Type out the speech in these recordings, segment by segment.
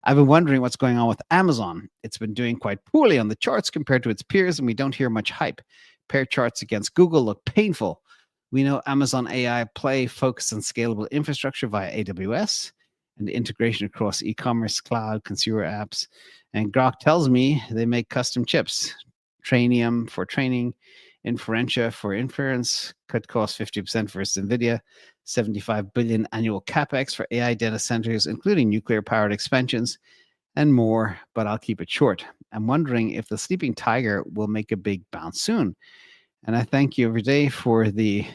I've been wondering what's going on with Amazon. It's been doing quite poorly on the charts compared to its peers, and we don't hear much hype. Pair charts against Google look painful. We know Amazon AI play focus on scalable infrastructure via AWS and integration across e-commerce, cloud, consumer apps. And Grok tells me they make custom chips, Trainium for training, Inferentia for inference, could cost 50% versus NVIDIA, 75 billion annual capex for AI data centers, including nuclear-powered expansions, and more, but I'll keep it short. I'm wondering if the sleeping tiger will make a big bounce soon. And I thank you every day for the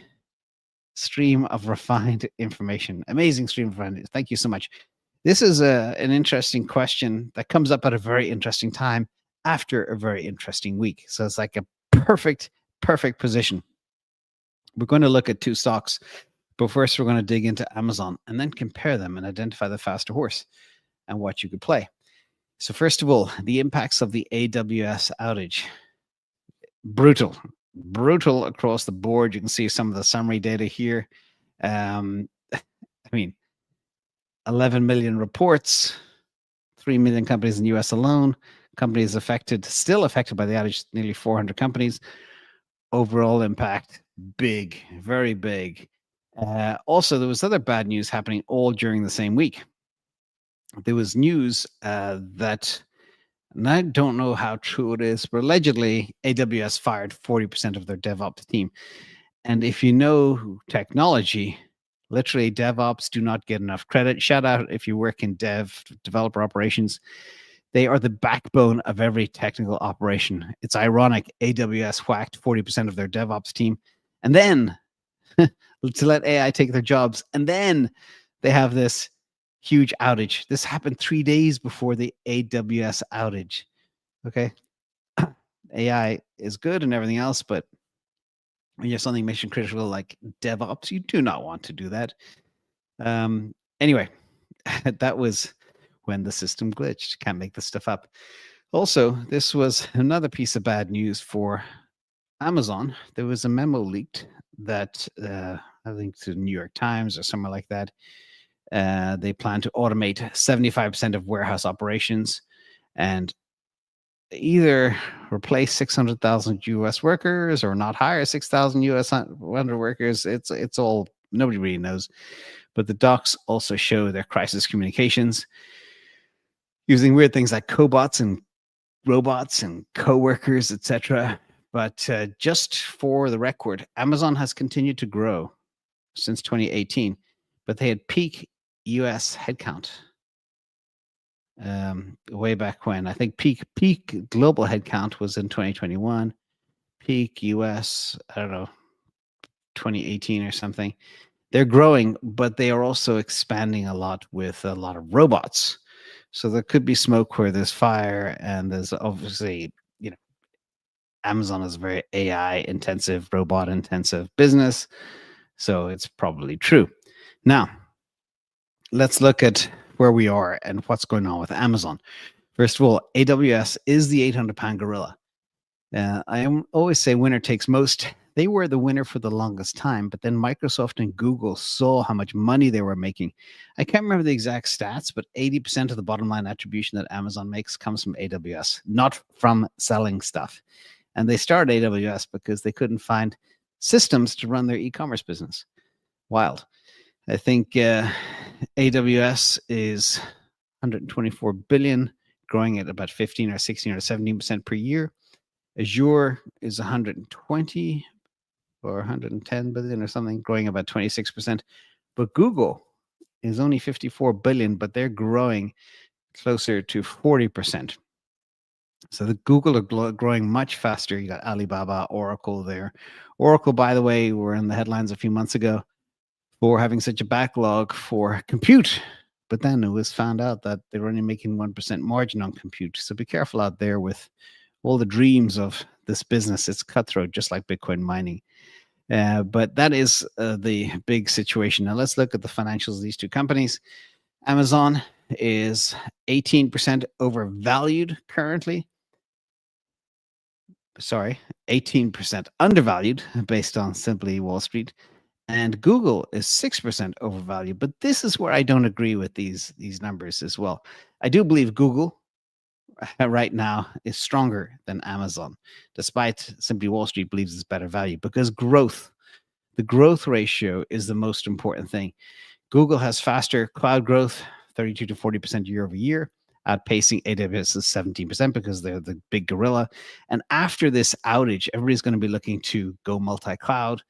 stream of refined information. Amazing stream of refined. Thank you so much. This is an interesting question that comes up at a very interesting time after a very interesting week. So it's like a perfect position. We're going to look at two stocks, but first we're going to dig into Amazon and then compare them and identify the faster horse and what you could play. So first of all, the impacts of the AWS outage. Brutal across the board. You can see some of the summary data here. I mean, 11 million reports, 3 million companies in the US alone. Companies still affected by the outage, nearly 400 companies. Overall impact, big, very big. Also, there was other bad news happening all during the same week. There was news that, and I don't know how true it is, but allegedly AWS fired 40% of their DevOps team. And if you know technology, literally DevOps do not get enough credit. Shout out if you work in developer operations. They are the backbone of every technical operation. It's ironic AWS whacked 40% of their DevOps team, and then to let AI take their jobs, and then they have this huge outage. This happened 3 days before the AWS outage. Okay. AI is good and everything else, but when you have something mission critical like DevOps, you do not want to do that. Anyway, that was when the system glitched. Can't make this stuff up. Also, this was another piece of bad news for Amazon. There was a memo leaked that I think to the New York Times or somewhere like that. They plan to automate 75% of warehouse operations and either replace 600,000 US workers or not hire 6,000 US workers. It's all, nobody really knows. But the docs also show their crisis communications using weird things like cobots and robots and coworkers, etc. But just for the record, Amazon has continued to grow since 2018, but they had peak US headcount way back when. I think peak global headcount was in 2021. Peak US, I don't know, 2018 or something. They're growing, but they are also expanding a lot with a lot of robots. So there could be smoke where there's fire, and there's obviously, Amazon is a very AI intensive, robot intensive business. So it's probably true. Now, let's look at where we are and what's going on with Amazon. First of all, AWS is the 800-pound gorilla. I always say winner takes most. They were the winner for the longest time, but then Microsoft and Google saw how much money they were making. I can't remember the exact stats, but 80% of the bottom line attribution that Amazon makes comes from AWS, not from selling stuff. And they started AWS because they couldn't find systems to run their e-commerce business. Wild. I think AWS is 124 billion, growing at about 15 or 16 or 17% per year. Azure is 120 or 110 billion or something, growing about 26%. But Google is only 54 billion, but they're growing closer to 40%. So the Google are growing much faster. You got Alibaba, Oracle there. Oracle, by the way, were in the headlines a few months ago for having such a backlog for compute. But then it was found out that they were only making 1% margin on compute. So be careful out there with all the dreams of this business. It's cutthroat, just like Bitcoin mining. But that is the big situation. Now let's look at the financials of these two companies. Amazon is 18% overvalued currently. Sorry, 18% undervalued based on simply Wall Street. and Google is 6% overvalued. But this is where I don't agree with these numbers as well. I do believe Google right now is stronger than Amazon, despite Simply Wall Street believes it's better value, because the growth ratio is the most important thing. Google has faster cloud growth, 32 to 40% year over year, outpacing AWS's 17% because they're the big gorilla. And after this outage, everybody's going to be looking to go multi-cloud,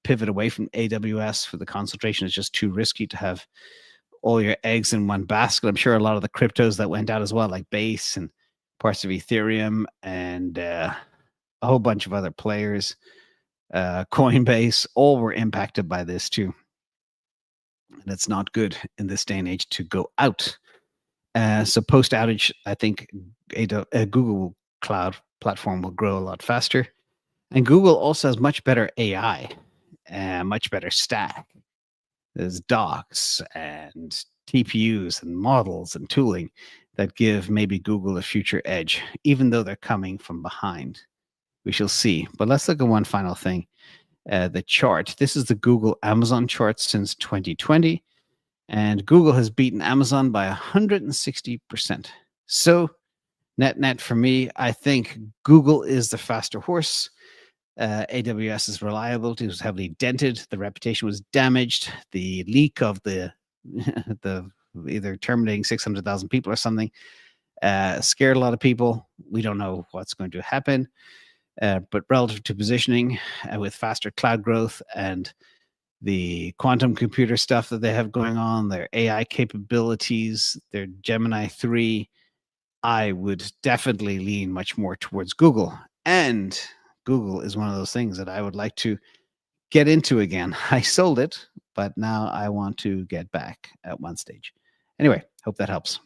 pivot away from AWS for the concentration. It's just too risky to have all your eggs in one basket. I'm sure a lot of the cryptos that went out as well, like Base and parts of Ethereum and a whole bunch of other players, Coinbase, all were impacted by this too. And it's not good in this day and age to go out. So post outage, I think Google Cloud platform will grow a lot faster. And Google also has much better AI, much better stack. There's docs and TPUs and models and tooling that give maybe Google a future edge, even though they're coming from behind. We shall see. But let's look at one final thing. The chart. This is the Google Amazon chart since 2020. And Google has beaten Amazon by 160%. So net for me, I think Google is the faster horse. AWS's reliability was heavily dented. The reputation was damaged. The leak of the either terminating 600,000 people or something scared a lot of people. We don't know what's going to happen. But relative to positioning with faster cloud growth and the quantum computer stuff that they have going on, their AI capabilities, their Gemini 3, I would definitely lean much more towards Google. And Google is one of those things that I would like to get into again. I sold it, but now I want to get back at one stage. Anyway, hope that helps.